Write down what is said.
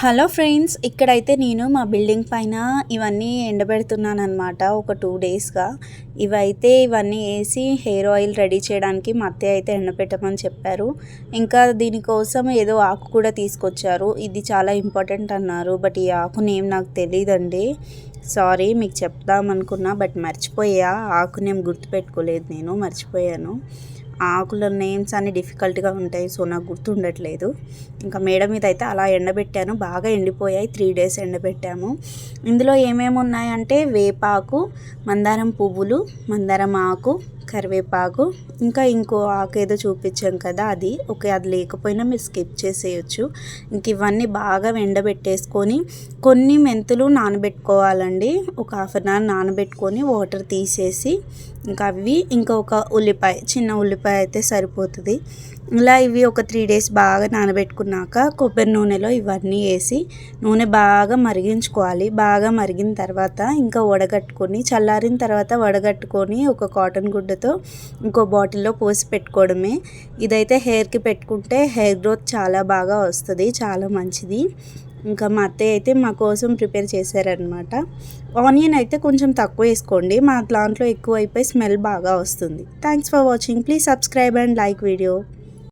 Hello friends, ఇక్కడైతే నేను మా బిల్డింగ్ పైన ఇవన్నీ ఎండబెడుతున్నానమాట. ఒక 2 డేస్‌గా. ఇవన్నీ ఏసి హెయిర్ ఆయిల్ రెడీ చేయడానికి మా అత్తయ్య అయితే ఎండబెట్టమని చెప్పారు. ఇంకా దీనికోసం ఏదో ఆకు కూడా తీసుకొచ్చారు. ఇది చాలా ఇంపార్టెంట్ అన్నారు. బట్ ఈ ఆకు నేమ్ నాకు తెలీదండి. సారీ, మీకు చెప్దామనుకున్నా బట్ మర్చిపోయా. ఆకు నేమ్ గుర్తుపెట్టుకోలేదు, నేను మర్చిపోయాను. ఆకుల నేమ్స్ అన్నీ డిఫికల్ట్గా ఉంటాయి, సో నాకు గుర్తుండట్లేదు. ఇంకా మేడ మీద అయితే అలా ఎండబెట్టాను. బాగా ఎండిపోయాయి. 3 డేస్ ఎండబెట్టాము. ఇందులో ఏమేమి ఉన్నాయంటే వేపాకు, మందారం పువ్వులు, మందారం ఆకు, కరివేపాకు, ఇంకా ఇంకో ఆకు ఏదో చూపించాం కదా, అది ఓకే. అది లేకపోయినా మీరు స్కిప్ చేసేయచ్చు. ఇంక ఇవన్నీ బాగా ఎండబెట్టేసుకొని కొన్ని మెంతులు నానబెట్టుకోవాలండి. ఒక 1/2 అవర్ నానబెట్టుకొని వాటర్ తీసేసి ఇంకా అవి ఇంకొక ఉల్లిపాయ, చిన్న ఉల్లిపాయ అయితే సరిపోతుంది. ఇలా ఇవి ఒక 3 డేస్ బాగా నానబెట్టుకున్నాక కొబ్బరి నూనెలో ఇవన్నీ వేసి నూనె బాగా మరిగించుకోవాలి. బాగా మరిగిన తర్వాత ఇంకా వడగట్టుకొని, చల్లారిన తర్వాత వడగట్టుకొని ఒక కాటన్ గుడ్డతో ఇంకో బాటిల్లో పోసి పెట్టుకోవడమే. ఇదైతే హెయిర్కి పెట్టుకుంటే హెయిర్ గ్రోత్ చాలా బాగా వస్తుంది, చాలా మంచిది. ఇంకా మా అత్తయ్య అయితే మా కోసం ప్రిపేర్ చేశారనమాట. ఆనియన్ అయితే కొంచెం తక్కువ వేసుకోండి, మా దాంట్లో ఎక్కువ అయిపోయి స్మెల్ బాగా వస్తుంది. Thanks for watching. Please subscribe and like video.